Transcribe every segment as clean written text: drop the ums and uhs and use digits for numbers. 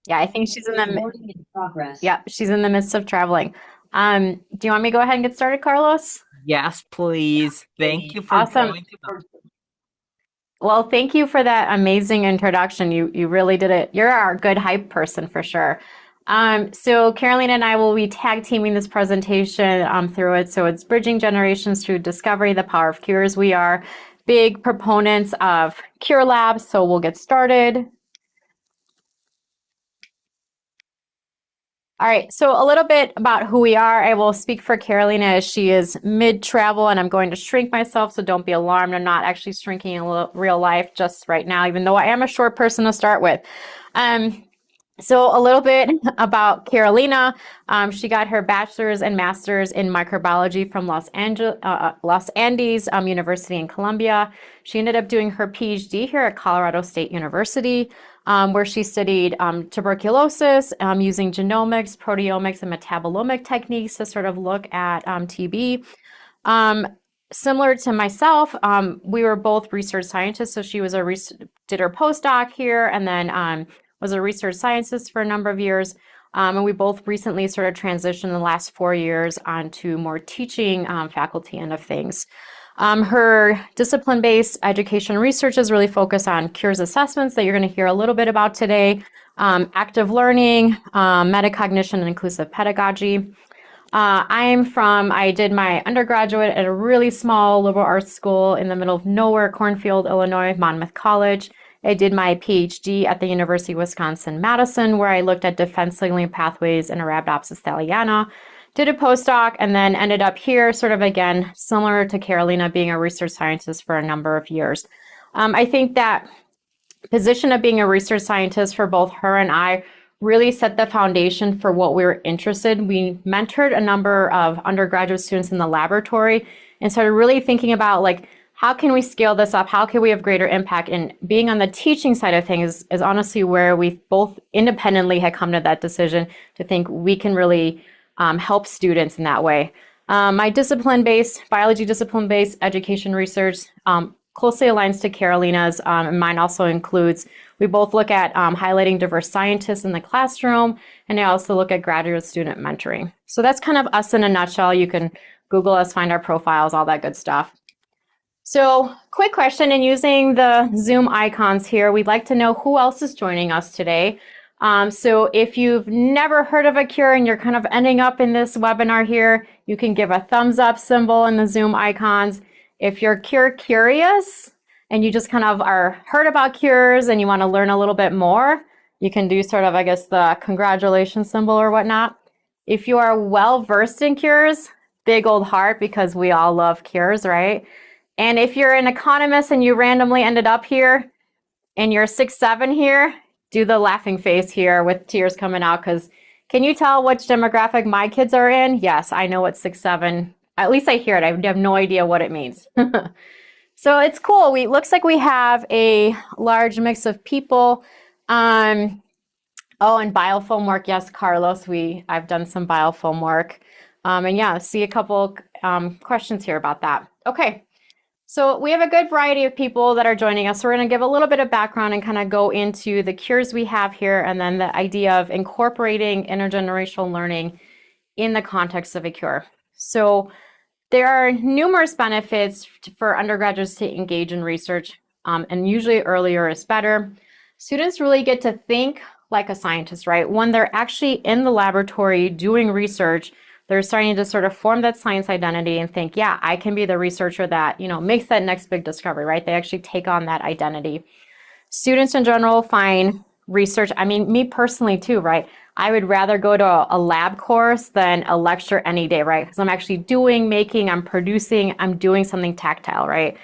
Yeah, I think she's in the Recording in progress. yeah, she's in the midst of traveling. Do you want me to go ahead and get started, Carlos? Yes, please. Thank you for Awesome. going to the. Well, thank you for that amazing introduction. You really did it. You're our good hype person for sure. So Carolina and I will be tag teaming this presentation through it. So it's bridging generations through discovery, the power of cures. We are big proponents of cure labs, so we'll get started. All right, so a little bit about who we are. I will speak for Carolina as she is mid-travel and I'm going to shrink myself, so don't be alarmed. I'm not actually shrinking in real life just right now, even though I am a short person to start with. So a little bit about Carolina. She got her bachelor's and master's in microbiology from Los Andes University in Colombia. She ended up doing her PhD here at Colorado State University, where she studied tuberculosis using genomics, proteomics, and metabolomic techniques to sort of look at TB. Similar to myself, we were both research scientists. So she was did her postdoc here, and then was a research scientist for a number of years. And we both recently sort of transitioned in the last 4 years onto more teaching faculty end of things. Her discipline-based education research is really focused on cures assessments that you're going to hear a little bit about today, active learning, metacognition, and inclusive pedagogy. I did my undergraduate at a really small liberal arts school in the middle of nowhere, Cornfield, Illinois, Monmouth College. I did my PhD at the University of Wisconsin-Madison, where I looked at defense signaling pathways in Arabidopsis thaliana. Did a postdoc and then ended up here, sort of again, similar to Carolina, being a research scientist for a number of years. I think that position of being a research scientist for both her and I really set the foundation for what we were interested in. We mentored a number of undergraduate students in the laboratory and started really thinking about like, how can we scale this up? How can we have greater impact? And being on the teaching side of things is honestly where we both independently had come to that decision to think we can really help students in that way. My discipline-based, biology discipline-based education research closely aligns to Carolina's, and mine also includes, we both look at highlighting diverse scientists in the classroom, and I also look at graduate student mentoring. So that's kind of us in a nutshell. You can Google us, find our profiles, all that good stuff. So quick question, and using the Zoom icons here, we'd like to know who else is joining us today. So if you've never heard of a cure and you're kind of ending up in this webinar here, you can give a thumbs up symbol in the Zoom icons. If you're cure curious and you just kind of are heard about cures and you want to learn a little bit more, you can do sort of, I guess, the congratulations symbol or whatnot. If you are well versed in cures, big old heart, because we all love cures, right? And if you're an economist and you randomly ended up here and you're 6'7" here, do the laughing face here with tears coming out, because can you tell which demographic my kids are in? Yes, I know what 6'7", at least I hear it. I have no idea what it means. So it's cool. Looks like we have a large mix of people. Oh, and biofilm work. Yes, Carlos, I've done some biofilm work. And yeah, see a couple questions here about that. Okay. So we have a good variety of people that are joining us. So we're going to give a little bit of background and kind of go into the cures we have here, and then the idea of incorporating intergenerational learning in the context of a cure. So there are numerous benefits for undergraduates to engage in research, and usually earlier is better. Students really get to think like a scientist, right? When they're actually in the laboratory doing research, they're starting to sort of form that science identity and think, yeah, I can be the researcher that, makes that next big discovery, right? They actually take on that identity. Students in general find research, I mean, me personally too, right? I would rather go to a lab course than a lecture any day, right? Because I'm actually I'm producing, I'm doing something tactile, right?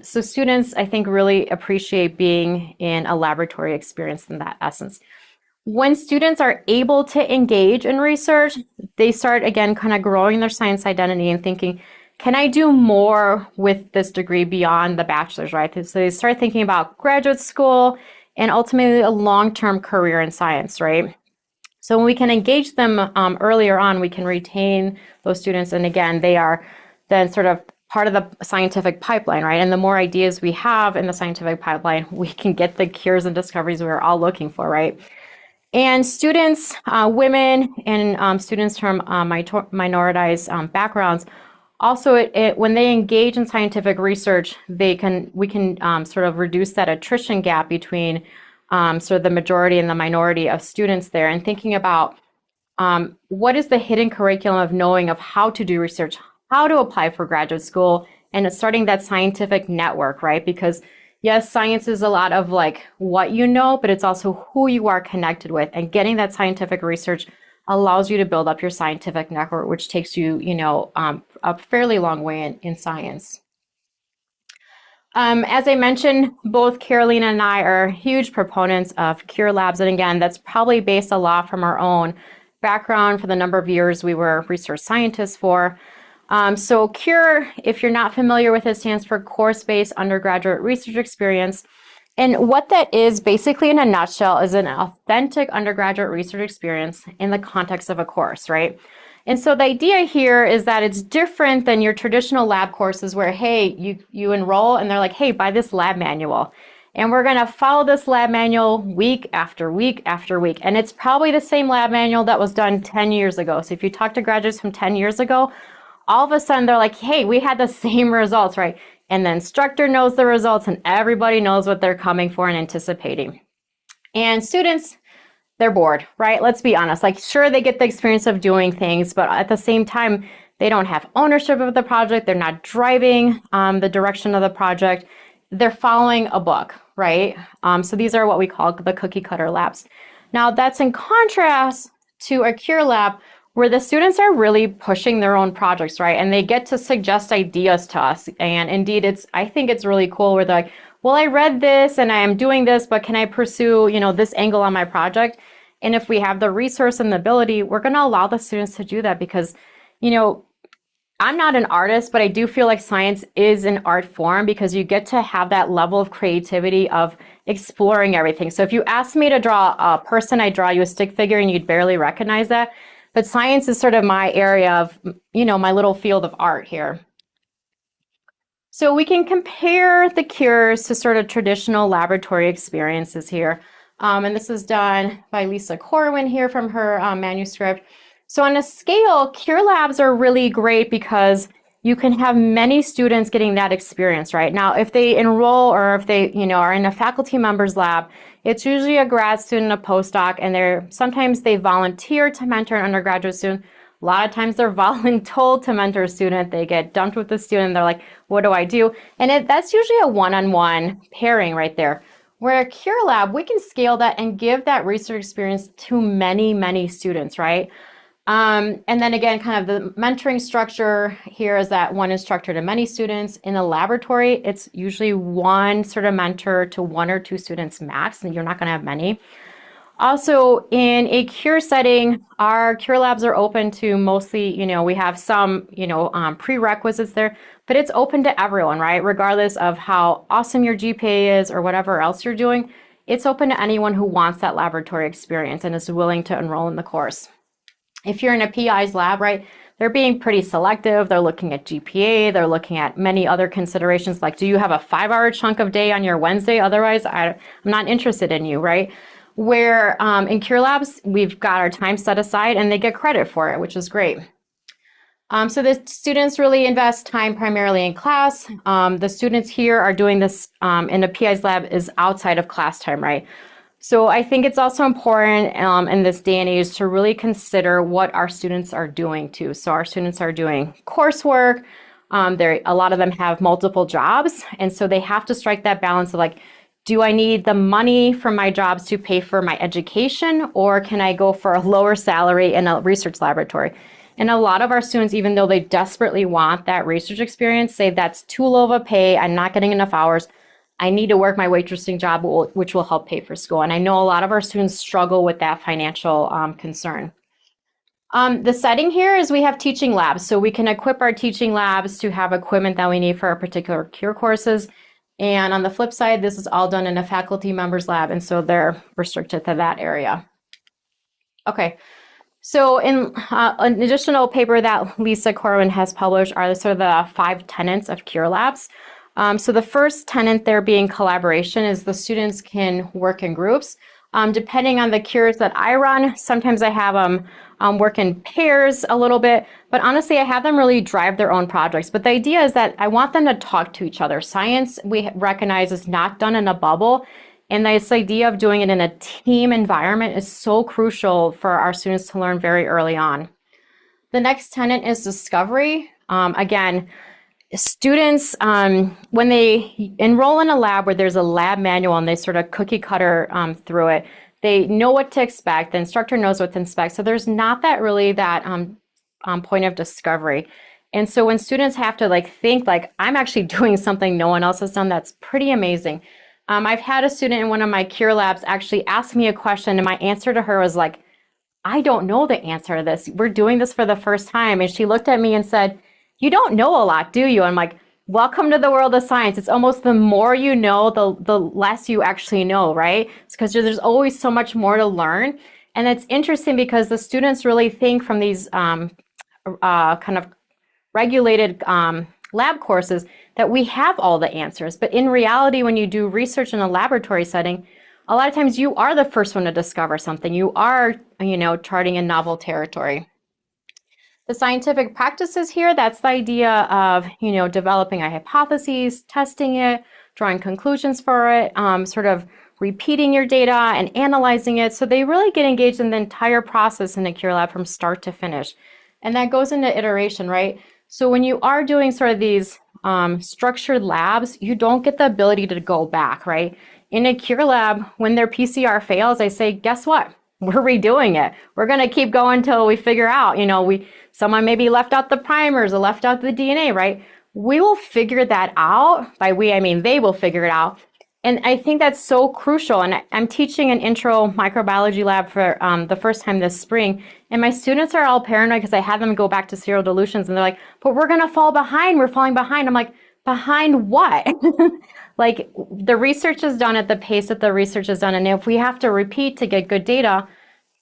So students, I think, really appreciate being in a laboratory experience in that essence. When students are able to engage in research, they start again kind of growing their science identity and thinking, can I do more with this degree beyond the bachelor's, right? So they start thinking about graduate school and ultimately a long-term career in science, right? So when we can engage them earlier on, we can retain those students. And again, they are then sort of part of the scientific pipeline, right? And the more ideas we have in the scientific pipeline, we can get the cures and discoveries we're all looking for, right? And students, women and students from minoritized backgrounds, also when they engage in scientific research, we can sort of reduce that attrition gap between sort of the majority and the minority of students there, and thinking about what is the hidden curriculum of knowing of how to do research, how to apply for graduate school, and starting that scientific network, right? Because yes, science is a lot of like what you know, but it's also who you are connected with. And getting that scientific research allows you to build up your scientific network, which takes you, a fairly long way in science. As I mentioned, both Carolina and I are huge proponents of CURE labs. And again, that's probably based a lot from our own background for the number of years we were research scientists for. So CURE, if you're not familiar with it, stands for Course-Based Undergraduate Research Experience. And what that is, basically in a nutshell, is an authentic undergraduate research experience in the context of a course, right? And so the idea here is that it's different than your traditional lab courses where, hey, you enroll and they're like, hey, buy this lab manual. And we're going to follow this lab manual week after week after week. And it's probably the same lab manual that was done 10 years ago. So if you talk to graduates from 10 years ago, all of a sudden they're like, hey, we had the same results, right? And the instructor knows the results and everybody knows what they're coming for and anticipating. And students, they're bored, right? Let's be honest. Like, sure, they get the experience of doing things, but at the same time, they don't have ownership of the project. They're not driving the direction of the project. They're following a book, right? So these are what we call the cookie cutter labs. Now, that's in contrast to a CURE lab where the students are really pushing their own projects, right? And they get to suggest ideas to us. And indeed, I think it's really cool where they're like, well, I read this and I am doing this, but can I pursue, this angle on my project? And if we have the resource and the ability, we're going to allow the students to do that because, I'm not an artist, but I do feel like science is an art form because you get to have that level of creativity of exploring everything. So if you ask me to draw a person, I draw you a stick figure and you'd barely recognize that. But science is sort of my area of, my little field of art here. So we can compare the cures to sort of traditional laboratory experiences here. And this is done by Lisa Corwin here from her manuscript. So on a scale, CURE labs are really great because you can have many students getting that experience, right? Now, if they enroll or if they, are in a faculty member's lab, it's usually a grad student, a postdoc, and sometimes they volunteer to mentor an undergraduate student. A lot of times they're voluntold to mentor a student. They get dumped with the student. They're like, what do I do? And that's usually a one-on-one pairing right there. Where a CURE lab, we can scale that and give that research experience to many, many students, right? And then again, kind of the mentoring structure here is that one instructor to many students. In a laboratory, it's usually one sort of mentor to one or two students max, and you're not going to have many. Also, in a CURE setting, our CURE labs are open to mostly, we have some, prerequisites there, but it's open to everyone, right? Regardless of how awesome your GPA is or whatever else you're doing, it's open to anyone who wants that laboratory experience and is willing to enroll in the course. If you're in a PI's lab, right, they're being pretty selective. They're looking at GPA. They're looking at many other considerations like, do you have a 5-hour chunk of day on your Wednesday? Otherwise, I'm not interested in you, right? Where in CURE labs, we've got our time set aside and they get credit for it, which is great. So the students really invest time primarily in class. The students here are doing this in a PI's lab is outside of class time, right? So I think it's also important in this day and age to really consider what our students are doing too. So our students are doing coursework. A lot of them have multiple jobs. And so they have to strike that balance of like, do I need the money from my jobs to pay for my education, or can I go for a lower salary in a research laboratory? And a lot of our students, even though they desperately want that research experience, say that's too low of a pay, I'm not getting enough hours. I need to work my waitressing job, which will help pay for school. And I know a lot of our students struggle with that financial concern. The setting here is we have teaching labs. So we can equip our teaching labs to have equipment that we need for our particular CURE courses. And on the flip side, this is all done in a faculty member's lab. And so they're restricted to that area. Okay. So in an additional paper that Lisa Corwin has published are sort of the 5 tenets of CURE labs. So the first tenet there being collaboration is the students can work in groups. Depending on the cures that I run, sometimes I have them work in pairs a little bit, but honestly, I have them really drive their own projects. But the idea is that I want them to talk to each other. Science, we recognize, is not done in a bubble. And this idea of doing it in a team environment is so crucial for our students to learn very early on. The next tenet is discovery. Again, students, when they enroll in a lab where there's a lab manual and they sort of cookie cutter through it, they know what to expect. The instructor knows what to expect. So there's not that really that point of discovery. And so when students have to think I'm actually doing something no one else has done, that's pretty amazing. I've had a student in one of my CURE labs actually ask me a question, and my answer to her was like, I don't know the answer to this. We're doing this for the first time. And she looked at me and said, you don't know a lot, do you? I'm like, welcome to the world of science. It's almost the more you know, the less you actually know, right? It's because there's always so much more to learn. And it's interesting because the students really think from these kind of regulated lab courses that we have all the answers. But in reality, when you do research in a laboratory setting, a lot of times you are the first one to discover something. You are, charting a novel territory. The scientific practices here, that's the idea of, developing a hypothesis, testing it, drawing conclusions for it, sort of repeating your data and analyzing it. So they really get engaged in the entire process in the CURE lab from start to finish. And that goes into iteration, right? So when you are doing sort of these structured labs, you don't get the ability to go back, right? In a CURE lab, when their PCR fails, I say, guess what? We're redoing it. We're going to keep going until we figure out, someone maybe left out the primers or left out the DNA, right? We will figure that out. By we, I mean they will figure it out. And I think that's so crucial. And I'm teaching an intro microbiology lab for the first time this spring. And my students are all paranoid because I had them go back to serial dilutions. And they're like, but we're going to fall behind. We're falling behind. I'm like, behind what? Like the research is done at the pace that the research is done. And if we have to repeat to get good data,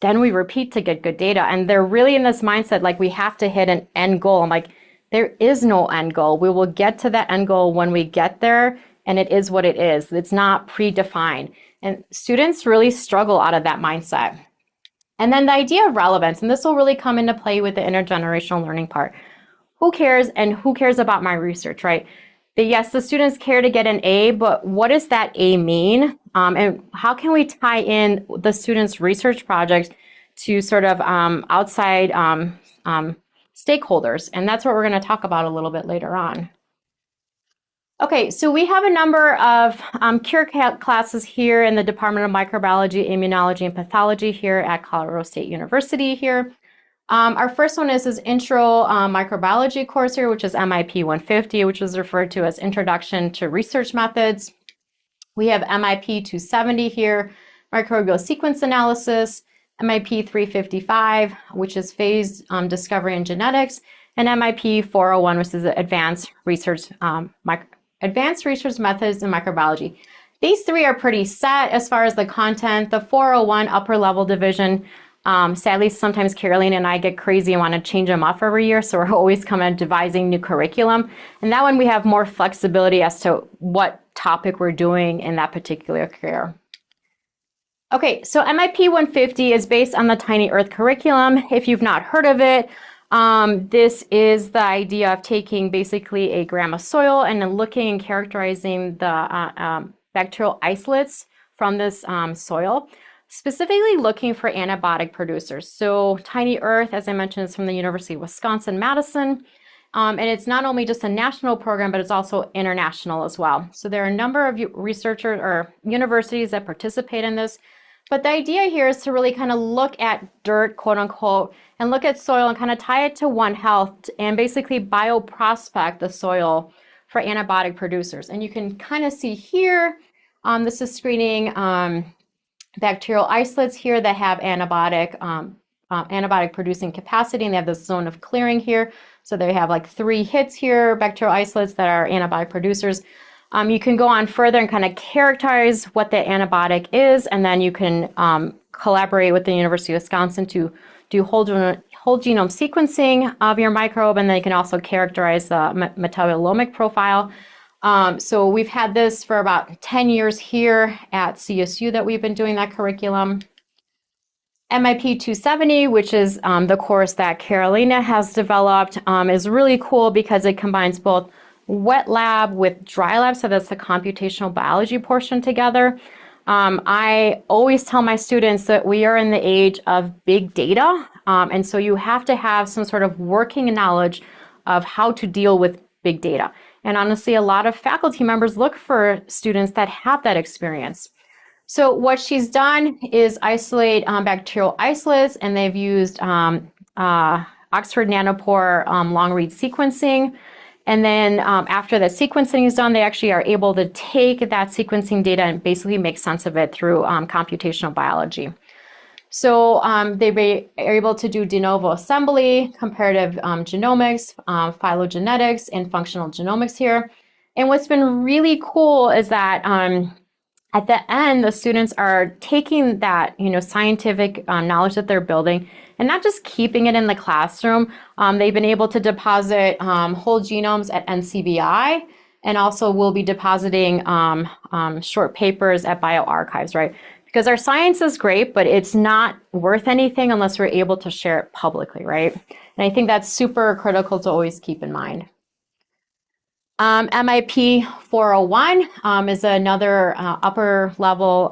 then we repeat to get good data. And they're really in this mindset, like we have to hit an end goal. I'm like, there is no end goal. We will get to that end goal when we get there. And it is what it is. It's not predefined. And students really struggle out of that mindset. And then the idea of relevance, and this will really come into play with the intergenerational learning part. Who cares and who cares about my research, right? Yes, the students care to get an A, but what does that A mean? And how can we tie in the students' research projects to sort of outside stakeholders? And that's what we're going to talk about a little bit later on. Okay, so we have a number of CURE classes here in the Department of Microbiology, Immunology, and Pathology here at Colorado State University here. Our first one is this intro microbiology course here, which is MIP 150, which is referred to as Introduction to Research Methods. We have MIP 270 here, microbial sequence analysis, MIP 355, which is phase discovery and genetics, and MIP 401, which is advanced research methods in microbiology. These three are pretty set as far as the content. The 401 upper level division, sadly, sometimes Caroline and I get crazy and want to change them up every year. So we're always kind of devising new curriculum. And that one we have more flexibility as to what topic we're doing in that particular career. Okay, so MIP 150 is based on the Tiny Earth curriculum. If you've not heard of it, this is the idea of taking basically a gram of soil and then looking and characterizing the bacterial isolates from this soil, specifically looking for antibiotic producers. So Tiny Earth, as I mentioned, is from the University of Wisconsin-Madison. And it's not only just a national program, but it's also international as well. So there are a number of researchers or universities that participate in this. But the idea here is to really kind of look at dirt, quote unquote, and look at soil and kind of tie it to One Health and basically bioprospect the soil for antibiotic producers. And you can kind of see here, this is screening bacterial isolates here that have antibiotic producing capacity, and they have this zone of clearing here. So they have like 3 hits here, bacterial isolates that are antibiotic producers. You can go on further and kind of characterize what the antibiotic is, and then you can collaborate with the University of Wisconsin to do whole genome sequencing of your microbe, and then you can also characterize the metabolomic profile. So we've had this for about 10 years here at CSU that we've been doing that curriculum. MIP 270, which is the course that Carolina has developed, is really cool because it combines both wet lab with dry lab, so that's the computational biology portion together. I always tell my students that we are in the age of big data, and so you have to have some sort of working knowledge of how to deal with big data. And honestly, a lot of faculty members look for students that have that experience. So what she's done is isolate bacterial isolates, and they've used Oxford Nanopore long-read sequencing. And then after the sequencing is done, they actually are able to take that sequencing data and basically make sense of it through computational biology. So are able to do de novo assembly, comparative genomics, phylogenetics, and functional genomics here. And what's been really cool is that at the end, the students are taking that, scientific knowledge that they're building and not just keeping it in the classroom. They've been able to deposit whole genomes at NCBI, and also will be depositing short papers at bioarchives, right? Because our science is great, but it's not worth anything unless we're able to share it publicly, right? And I think that's super critical to always keep in mind. MIP 401 is another upper level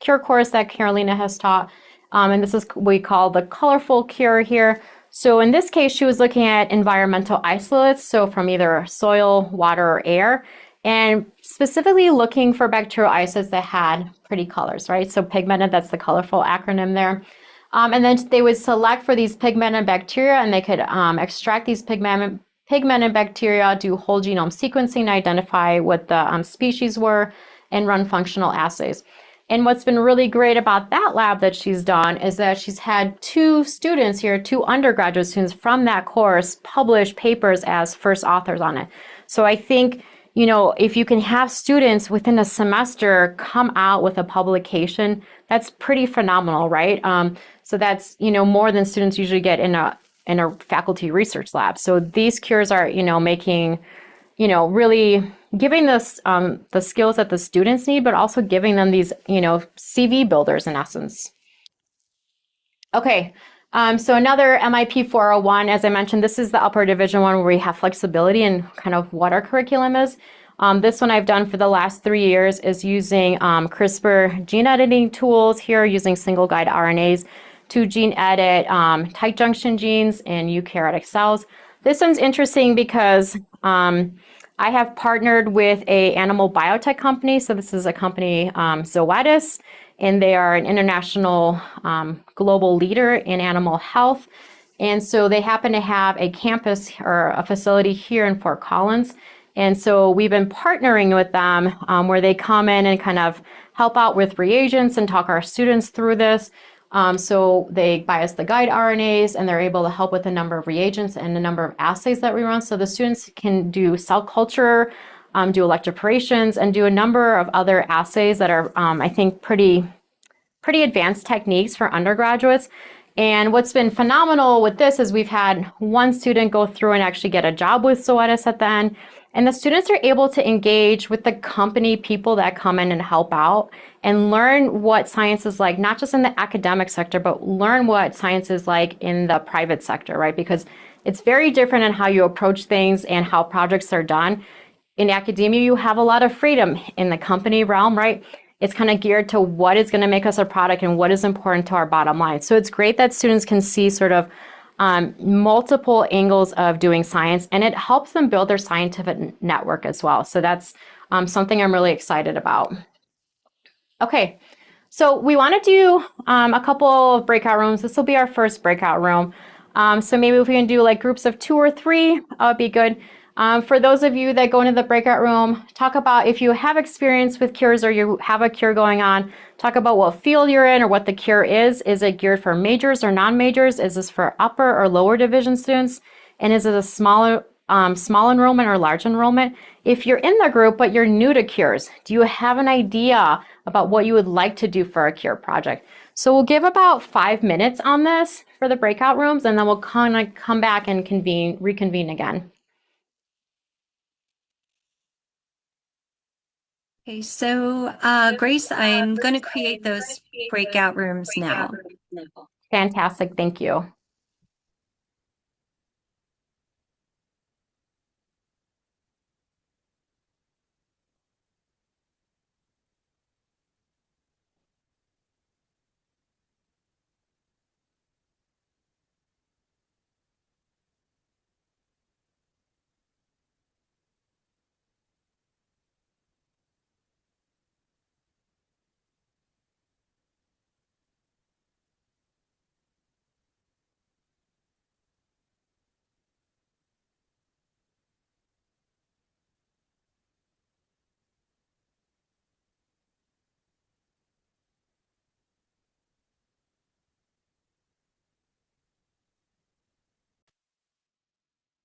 CURE course that Carolina has taught. And this is what we call the colorful CURE here. So in this case, she was looking at environmental isolates, so from either soil, water, or air, and specifically looking for bacterial isolates that had pretty colors, right? So pigmented, that's the colorful acronym there. And then they would select for these pigmented bacteria, and they could extract these pigmented bacteria, do whole genome sequencing, identify what the species were, and run functional assays. And what's been really great about that lab that she's done is that she's had two students here, two undergraduate students from that course, publish papers as first authors on it. So I think, if you can have students within a semester come out with a publication, that's pretty phenomenal, right? So that's, more than students usually get in a faculty research lab. So these cures are, making, really giving us the skills that the students need, but also giving them these, CV builders in essence. Okay, so another MIP 401, as I mentioned, this is the upper division one where we have flexibility in kind of what our curriculum is. This one I've done for the last 3 years is using CRISPR gene editing tools here, using single guide RNAs to gene edit tight junction genes in eukaryotic cells. This one's interesting because I have partnered with an animal biotech company. So this is a company, Zoetis, and they are an international global leader in animal health. And so they happen to have a campus or a facility here in Fort Collins. And so we've been partnering with them where they come in and kind of help out with reagents and talk our students through this. So they buy us the guide RNAs, and they're able to help with a number of reagents and a number of assays that we run. So the students can do cell culture, do electroporations, and do a number of other assays that are, I think, pretty advanced techniques for undergraduates. And what's been phenomenal with this is we've had one student go through and actually get a job with Zoetis at the end. And the students are able to engage with the company people that come in and help out and learn what science is like, not just in the academic sector, but learn what science is like in the private sector, right? Because it's very different in how you approach things and how projects are done. In academia, you have a lot of freedom. In the company realm, right? It's kind of geared to what is going to make us a product and what is important to our bottom line. So it's great that students can see sort of multiple angles of doing science, and it helps them build their scientific network as well. So that's something I'm really excited about. Okay, so we want to do a couple of breakout rooms. This will be our first breakout room. So maybe if we can do like groups of 2 or 3, that would be good. For those of you that go into the breakout room, talk about if you have experience with cures or you have a cure going on, talk about what field you're in or what the cure is. Is it geared for majors or non-majors? Is this for upper or lower division students? And is it a small enrollment or large enrollment? If you're in the group but you're new to cures, do you have an idea about what you would like to do for a cure project? So we'll give about 5 minutes on this for the breakout rooms, and then we'll kind of come back and reconvene again. Okay, so Grace, I'm going to create those breakout rooms now. Fantastic. Thank you.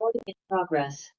Recording in progress.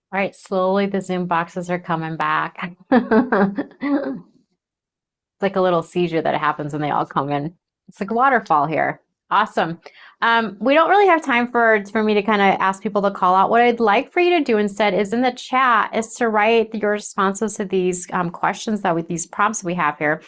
All right, slowly the Zoom boxes are coming back. It's like a little seizure that happens when they all come in. It's like a waterfall here. Awesome. We don't really have time for me to kind of ask people to call out. What I'd like for you to do instead is in the chat is to write your responses to these questions that with these prompts we have here.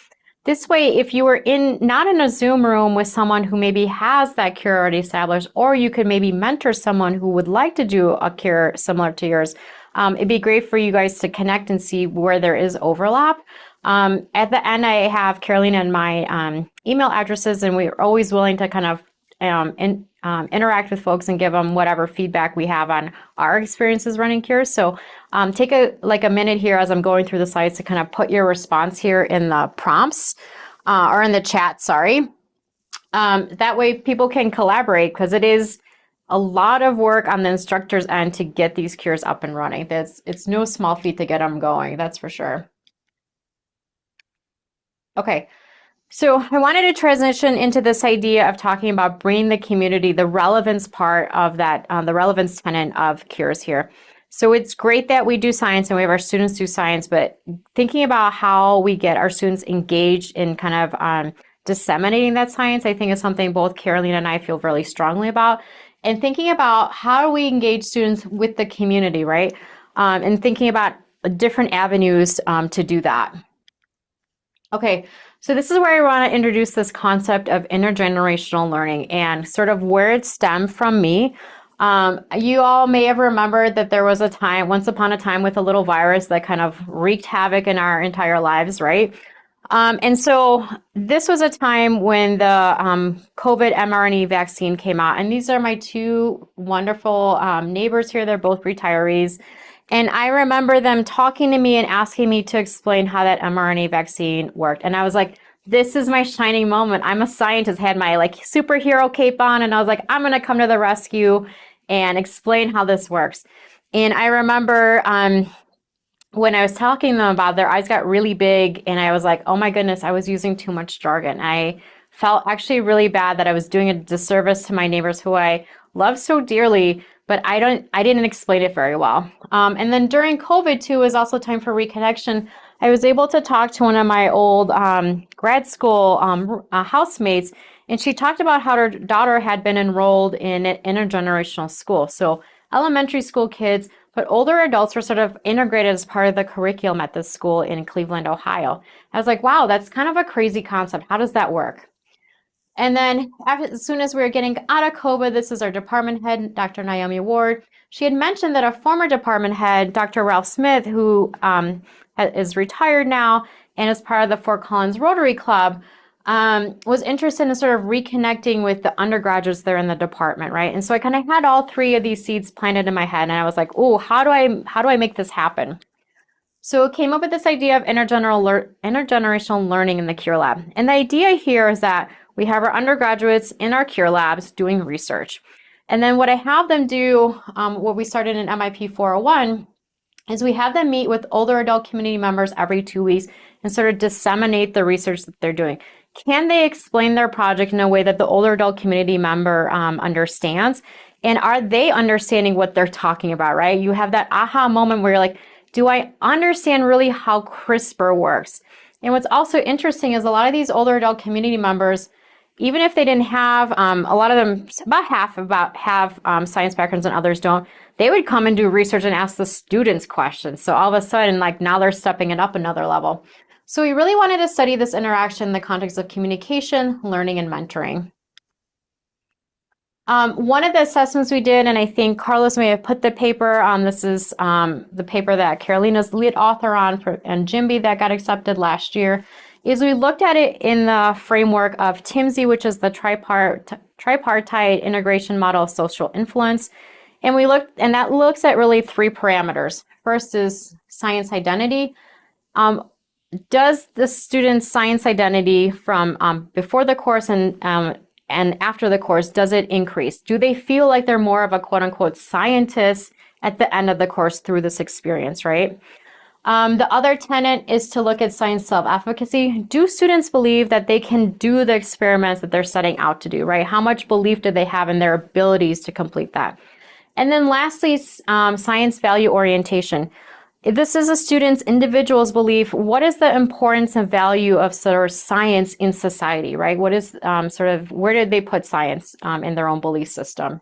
This way, if you were not in a Zoom room with someone who maybe has that cure already established, or you could maybe mentor someone who would like to do a cure similar to yours, it'd be great for you guys to connect and see where there is overlap. At the end, I have Carolina and my email addresses, and we're always willing to kind of interact with folks and give them whatever feedback we have on our experiences running cures. So take a minute here as I'm going through the slides to kind of put your response here in the prompts or in the chat, sorry. That way people can collaborate because it is a lot of work on the instructor's end to get these cures up and running. It's no small feat to get them going, that's for sure. Okay, so I wanted to transition into this idea of talking about bringing the community, the relevance part of that, the relevance tenet of cures here. So it's great that we do science and we have our students do science, but thinking about how we get our students engaged in kind of disseminating that science, I think is something both Carolina and I feel really strongly about. And thinking about how do we engage students with the community, right? And thinking about different avenues to do that. Okay, so this is where I want to introduce this concept of intergenerational learning and sort of where it stemmed from me. You all may have remembered that there was a time, once upon a time, with a little virus that kind of wreaked havoc in our entire lives, right? And so this was a time when the COVID mRNA vaccine came out. And these are my two wonderful neighbors here. They're both retirees. And I remember them talking to me and asking me to explain how that mRNA vaccine worked. And I was like, this is my shining moment. I'm a scientist, had my like superhero cape on, and I was like, I'm going to come to the rescue and explain how this works. And I remember when I was talking to them about it, their eyes got really big, and I was like, oh my goodness, I was using too much jargon. I felt actually really bad that I was doing a disservice to my neighbors who I love so dearly, but I didn't explain it very well. And then during COVID too was also time for reconnection. I was able to talk to one of my old grad school housemates, and she talked about how her daughter had been enrolled in an intergenerational school. So elementary school kids, but older adults were sort of integrated as part of the curriculum at this school in Cleveland, Ohio. I was like, wow, that's kind of a crazy concept. How does that work? And then as soon as we were getting out of COVID, this is our department head, Dr. Naomi Ward. She had mentioned that a former department head, Dr. Ralph Smith, who is retired now and is part of the Fort Collins Rotary Club, was interested in sort of reconnecting with the undergraduates there in the department, right? And so I kind of had all three of these seeds planted in my head, and I was like, oh, how do I make this happen? So it came up with this idea of intergenerational learning in the CURE lab. And the idea here is that we have our undergraduates in our CURE labs doing research. And then what I have them do, what we started in MIP 401, is we have them meet with older adult community members every 2 weeks and sort of disseminate the research that they're doing. Can they explain their project in a way that the older adult community member understands? And are they understanding what they're talking about, right? You have that aha moment where you're like, do I understand really how CRISPR works? And what's also interesting is a lot of these older adult community members, even if they didn't have, a lot of them, about half have science backgrounds and others don't, they would come and do research and ask the students questions. So all of a sudden, like now they're stepping it up another level. So we really wanted to study this interaction in the context of communication, learning, and mentoring. One of the assessments we did, and I think Carlos may have put the paper on, this is the paper that Carolina's lead author on and Jimby that got accepted last year, is we looked at it in the framework of TIMSI, which is the tripartite integration model of social influence. And we looked, and that looks at really three parameters. First is science identity. Does the student's science identity from before the course and after the course, does it increase? Do they feel like they're more of a quote unquote scientist at the end of the course through this experience, right? The other tenet is to look at science self-efficacy. Do students believe that they can do the experiments that they're setting out to do, right? How much belief do they have in their abilities to complete that? And then lastly, science value orientation. If this is a student's individual's belief, what is the importance and value of sort of science in society, right? What is where did they put science in their own belief system?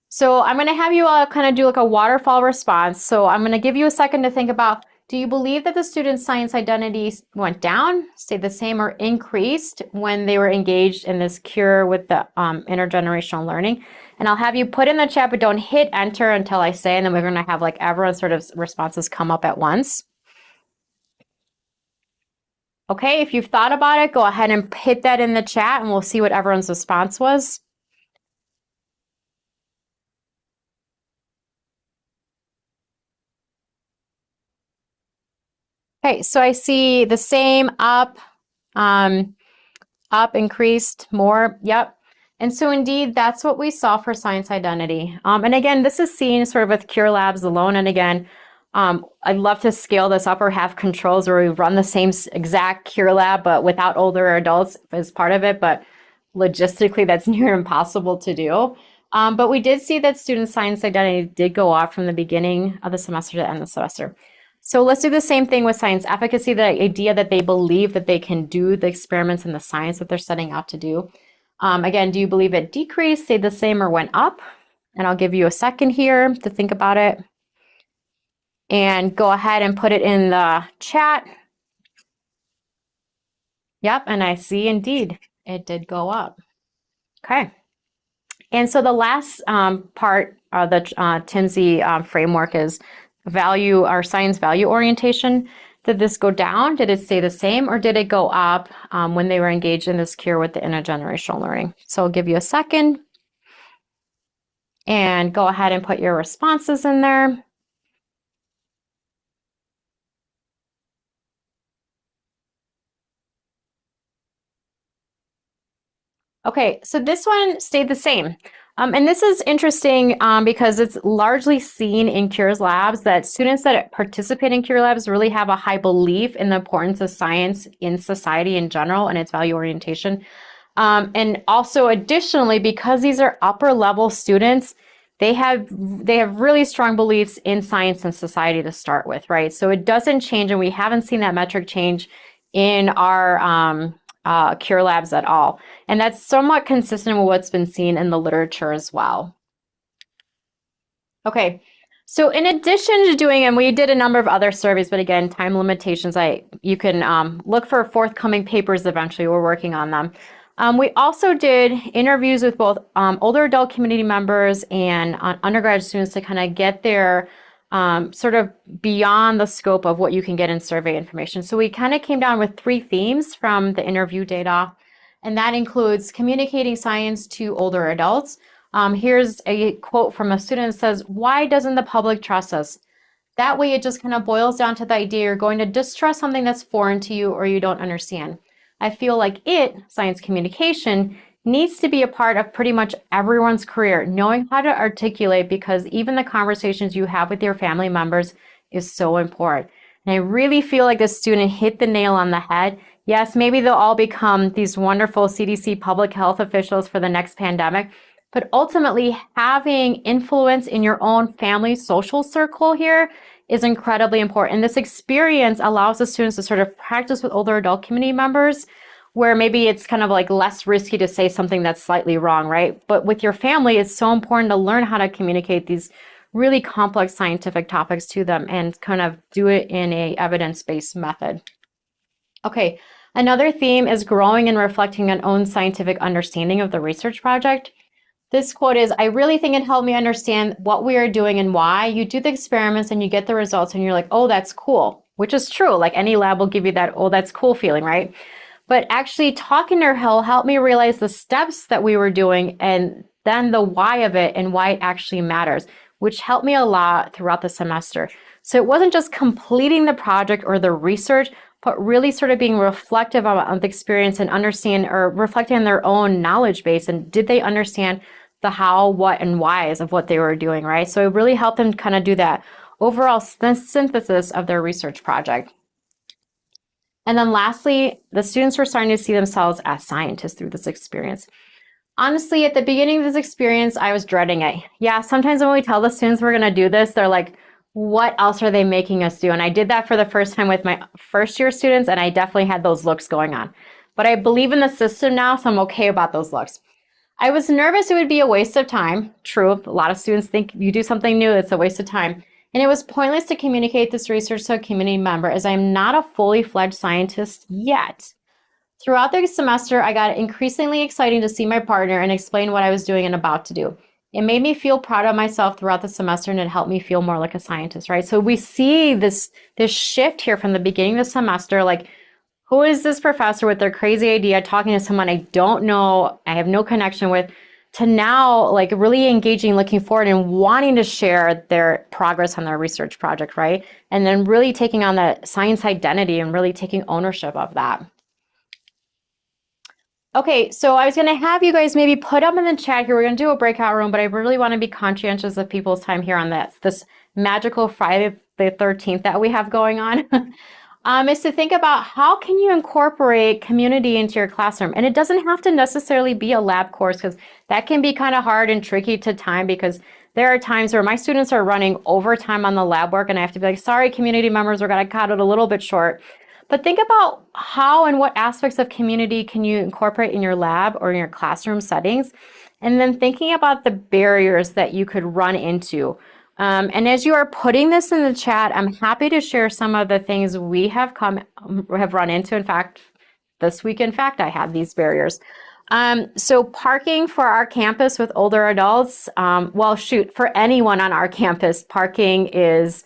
So I'm going to have you kind of do like a waterfall response. So I'm going to give you a second to think about, do you believe that the student's science identity went down, stayed the same, or increased when they were engaged in this CURE with the intergenerational learning? And I'll have you put in the chat, but don't hit enter until I say, and then we're going to have like everyone's sort of responses come up at once. Okay, if you've thought about it, go ahead and hit that in the chat and we'll see what everyone's response was. Okay, so I see the same, up, increased, more, yep. And so indeed, that's what we saw for science identity. And again, this is seen sort of with CURE labs alone. And again, I'd love to scale this up or have controls where we run the same exact CURE lab, but without older adults as part of it. But logistically, that's near impossible to do. But we did see that student science identity did go up from the beginning of the semester to end of the semester. So let's do the same thing with science efficacy, the idea that they believe that they can do the experiments and the science that they're setting out to do. Again, do you believe it decreased, stayed the same, or went up? And I'll give you a second here to think about it. And go ahead and put it in the chat. Yep, and I see indeed it did go up. Okay. And so the last part of the TIMSI framework is value or science value orientation. Did this go down? Did it stay the same? Or did it go up when they were engaged in this CURE with the intergenerational learning? So I'll give you a second and go ahead and put your responses in there. Okay, so this one stayed the same. And this is interesting because it's largely seen in CURE's labs that students that participate in CURE labs really have a high belief in the importance of science in society in general and its value orientation. And also additionally, because these are upper level students, they have really strong beliefs in science and society to start with, right? So it doesn't change, and we haven't seen that metric change in our CURE labs at all. And that's somewhat consistent with what's been seen in the literature as well. Okay, so in addition to doing, and we did a number of other surveys, but again, time limitations, you can look for forthcoming papers eventually. We're working on them. We also did interviews with both older adult community members and undergraduate students to kind of get their sort of beyond the scope of what you can get in survey information. So we kind of came down with 3 themes from the interview data. and that includes communicating science to older adults. Here's a quote from a student that says, "Why doesn't the public trust us?" That way, it just kind of boils down to the idea you're going to distrust something that's foreign to you or you don't understand. I feel like science communication, needs to be a part of pretty much everyone's career, knowing how to articulate, because even the conversations you have with your family members is so important. And I really feel like this student hit the nail on the head. Yes, maybe they'll all become these wonderful CDC public health officials for the next pandemic, but ultimately having influence in your own family social circle here is incredibly important. And this experience allows the students to sort of practice with older adult community members, where maybe it's kind of like less risky to say something that's slightly wrong, right? But with your family, it's so important to learn how to communicate these really complex scientific topics to them and kind of do it in a evidence-based method. Okay, another theme is growing and reflecting an own scientific understanding of the research project. This quote is, "I really think it helped me understand what we are doing and why. You do the experiments and you get the results and you're like, oh, that's cool," which is true. Like any lab will give you that, oh, that's cool feeling, right? But actually talking to her helped me realize the steps that we were doing and then the why of it and why it actually matters, which helped me a lot throughout the semester. So it wasn't just completing the project or the research, but really sort of being reflective on the experience and understand, or reflecting on their own knowledge base, and did they understand the how, what, and whys of what they were doing, right? So it really helped them kind of do that overall synthesis of their research project. And then lastly, the students were starting to see themselves as scientists through this experience. Honestly, at the beginning of this experience, I was dreading it. Yeah, sometimes when we tell the students we're going to do this, they're like, what else are they making us do? And I did that for the first time with my first year students, and I definitely had those looks going on. But I believe in the system now, so I'm okay about those looks. I was nervous it would be a waste of time. True, a lot of students think you do something new, it's a waste of time. And it was pointless to communicate this research to a community member, as I'm not a fully fledged scientist yet. Throughout the semester, I got increasingly excited to see my partner and explain what I was doing and about to do. It made me feel proud of myself throughout the semester, and it helped me feel more like a scientist, right? So we see this shift here from the beginning of the semester, like, who is this professor with their crazy idea talking to someone I don't know, I have no connection with, to now like really engaging, looking forward, and wanting to share their progress on their research project, right? And then really taking on that science identity and really taking ownership of that. Okay, so I was going to have you guys maybe put up in the chat here. We're going to do a breakout room, but I really want to be conscientious of people's time here on this magical Friday the 13th that we have going on. Is to think about how can you incorporate community into your classroom. And it doesn't have to necessarily be a lab course, because that can be kind of hard and tricky to time, because there are times where my students are running overtime on the lab work and I have to be like, sorry, community members, we're going to cut it a little bit short. But think about how and what aspects of community can you incorporate in your lab or in your classroom settings, and then thinking about the barriers that you could run into. And as you are putting this in the chat, I'm happy to share some of the things we have run into. In fact, this week, in fact, I had these barriers. So parking for our campus with older adults, well, shoot, for anyone on our campus, parking is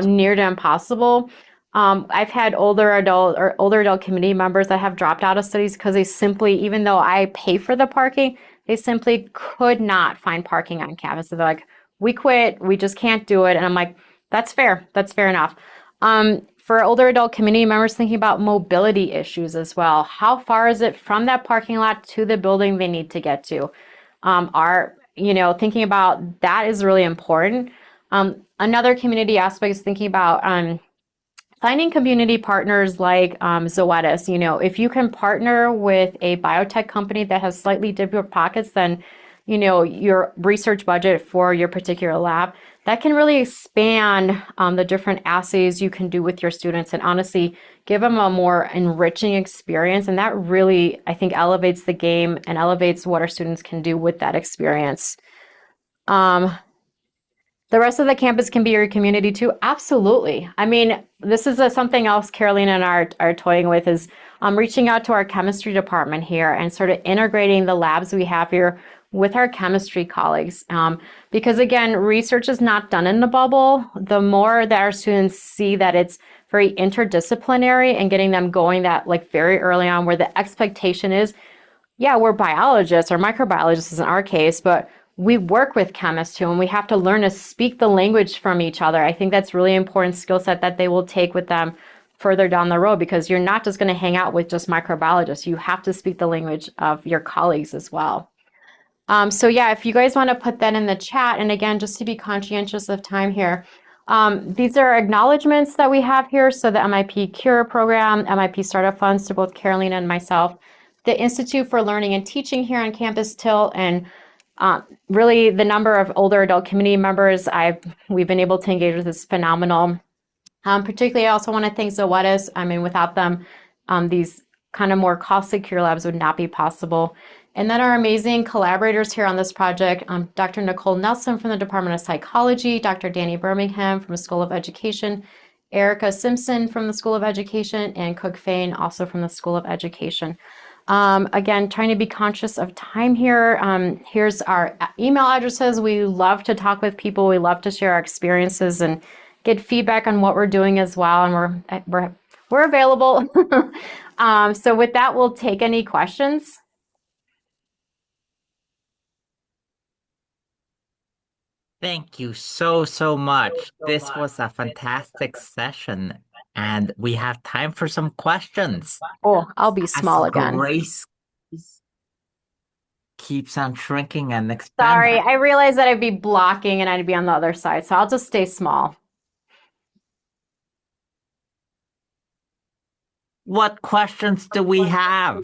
near to impossible. I've had older adult community members that have dropped out of studies because they simply, even though I pay for the parking, they simply could not find parking on campus. So they're like, we quit, we just can't do it. And I'm like, that's fair. That's fair enough. For older adult community members, thinking about mobility issues as well. How far is it from that parking lot to the building they need to get to? Thinking about that is really important. Another community aspect is thinking about finding community partners like Zoetis. If you can partner with a biotech company that has slightly deeper pockets than your research budget for your particular lab, that can really expand the different assays you can do with your students, and honestly give them a more enriching experience. And that really, I think, elevates the game and elevates what our students can do with that experience. The rest of the campus can be your community too. Absolutely. I mean, this is something else Carolina and I are toying with, is reaching out to our chemistry department here and sort of integrating the labs we have here with our chemistry colleagues. Because again, research is not done in the bubble. The more that our students see that it's very interdisciplinary, and getting them going that like very early on, where the expectation is yeah, we're biologists or microbiologists in our case, but we work with chemists too, and we have to learn to speak the language from each other. I think that's really important skill set that they will take with them further down the road because you're not just going to hang out with just microbiologists. You have to speak the language of your colleagues as well. So yeah, if you guys want to put that in the chat, and again, just to be conscientious of time here, these are acknowledgments that we have here. So the MIP CURE program, MIP startup funds to both Carolina and myself, the Institute for Learning and Teaching here on campus Tilt, and really the number of older adult community members we've been able to engage with is phenomenal. Particularly, I also want to thank Zoetis. I mean, without them, these kind of more costly cure labs would not be possible. And then our amazing collaborators here on this project, Dr. Nicole Nelson from the Department of Psychology, Dr. Danny Birmingham from the School of Education, Erica Simpson from the School of Education, and Cook Fain also from the School of Education. Again, trying to be conscious of time here. Here's our email addresses. We love to talk with people. We love to share our experiences and get feedback on what we're doing as well. And we're available. So with that, we'll take any questions. Thank you so much. This was a fantastic session, and we have time for some questions. Oh, I'll be As small again. Grace keeps on shrinking and Sorry, expanding. I realized that I'd be blocking and I'd be on the other side, so I'll just stay small. What questions do we have?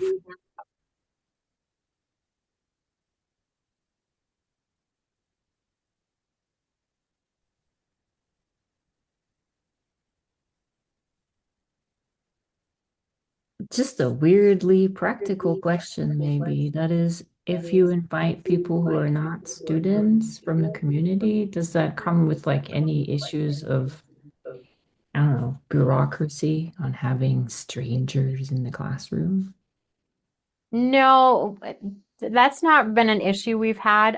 Just a weirdly practical question, maybe. That is, if you invite people who are not students from the community, does that come with like any issues of, I don't know, bureaucracy on having strangers in the classroom? No, that's not been an issue we've had.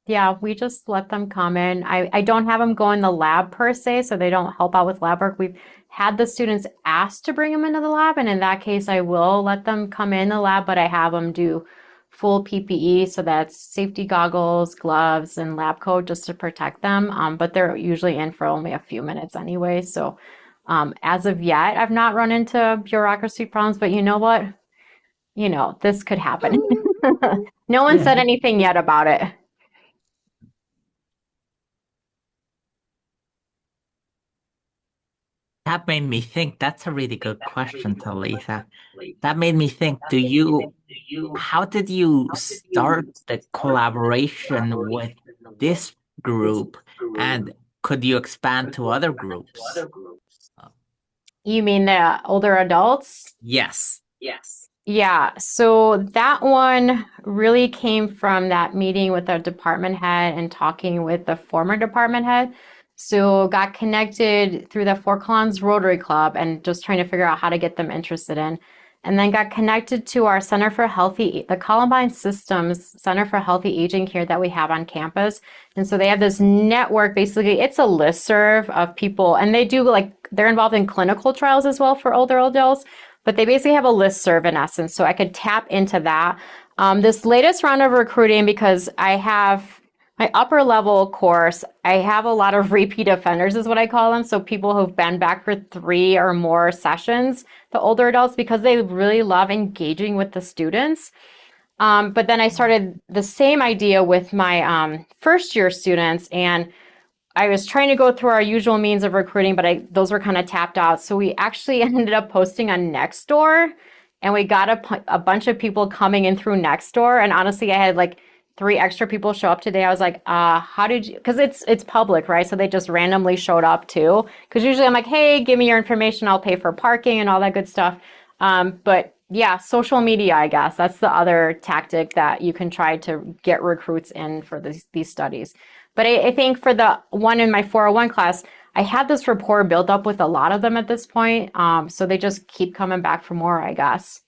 Yeah, we just let them come in. I don't have them go in the lab per se, so they don't help out with lab work. We've had the students ask to bring them into the lab, and in that case, I will let them come in the lab, but I have them do full PPE, so that's safety goggles, gloves, and lab coat just to protect them. But they're usually in for only a few minutes anyway. So as of yet, I've not run into bureaucracy problems, but you know what? This could happen. No one said Yeah. anything yet about it. That made me think. That's a really good question, Talitha. That made me think, how did you start the collaboration with this group? And could you expand to other groups? You mean the older adults? Yes. Yeah, so that one really came from that meeting with the department head and talking with the former department head. So got connected through the Fort Collins Rotary Club and just trying to figure out how to get them interested in. And then got connected to our the Columbine Systems Center for Healthy Aging Care that we have on campus. And so they have this network, basically, it's a listserv of people, and they're involved in clinical trials as well for older adults. But they basically have a listserv in essence, so I could tap into that. This latest round of recruiting, because I have my upper level course, I have a lot of repeat offenders, is what I call them. So people who've been back for 3 or more sessions, the older adults, because they really love engaging with the students. But then I started the same idea with my first year students, and I was trying to go through our usual means of recruiting, but those were kind of tapped out. So we actually ended up posting on Nextdoor, and we got a bunch of people coming in through Nextdoor. And honestly, I had like 3 extra people show up today. I was like, how did you? Because it's public, right? So they just randomly showed up too. Because usually I'm like, hey, give me your information. I'll pay for parking and all that good stuff. But yeah, social media, I guess that's the other tactic that you can try to get recruits in for these studies. But I think for the one in my 401 class, I had this rapport built up with a lot of them at this point. So they just keep coming back for more, I guess.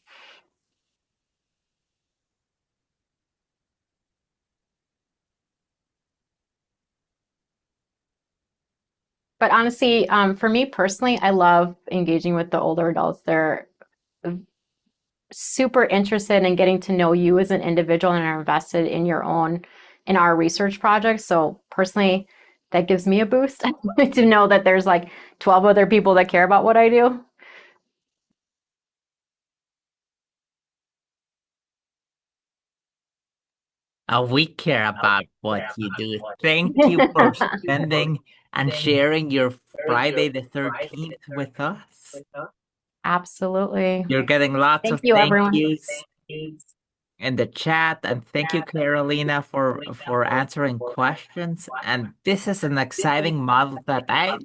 But honestly, for me personally, I love engaging with the older adults. super interested in getting to know you as an individual and are invested in in our research projects. So personally, that gives me a boost to know that there's like 12 other people that care about what I do. We care about what you do. Thank you for spending and sharing your Friday the 13th with us. Absolutely. You're getting lots Thank of you, thank everyone. yous in the chat, and thank you, Carolina, for answering questions. And this is an exciting model that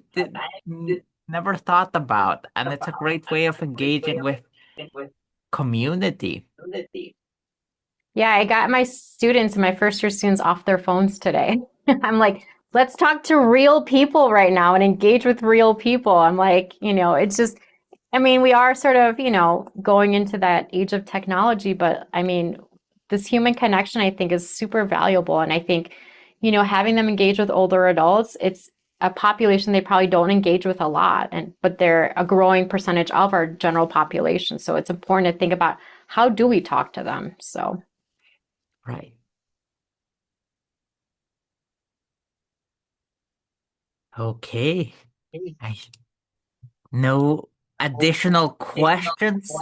never thought about, and it's a great way of engaging with community. Yeah, I got my students, my first year students, off their phones today. I'm like, let's talk to real people right now and engage with real people. I'm like, it's just, I mean, we are sort of, going into that age of technology, but I mean, this human connection, I think, is super valuable. And I think, having them engage with older adults, it's a population they probably don't engage with a lot, but they're a growing percentage of our general population. So it's important to think about how do we talk to them. So. Right. Okay. I, no additional questions?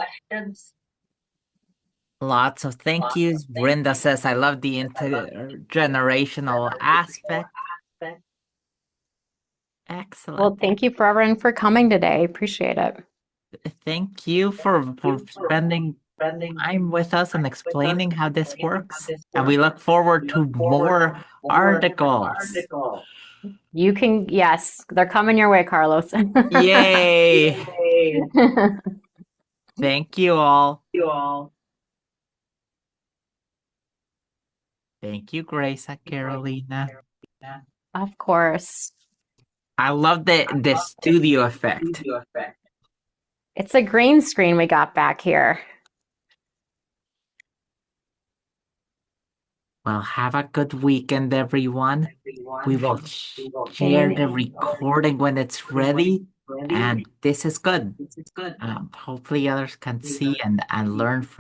Lots of thank yous. Brenda says, I love the intergenerational aspect. Well, Excellent. thank you for everyone for coming today. Appreciate it. Thank you for spending time with us and explaining how this works. And we look forward to more articles. Yes, they're coming your way, Carlos. Yay! Thank you all. Thank you, Grace and Carolina. Of course. I love the studio effect. It's a green screen we got back here. Well, have a good weekend, everyone. We will share the recording when it's ready, and this is good. Hopefully others can see and learn from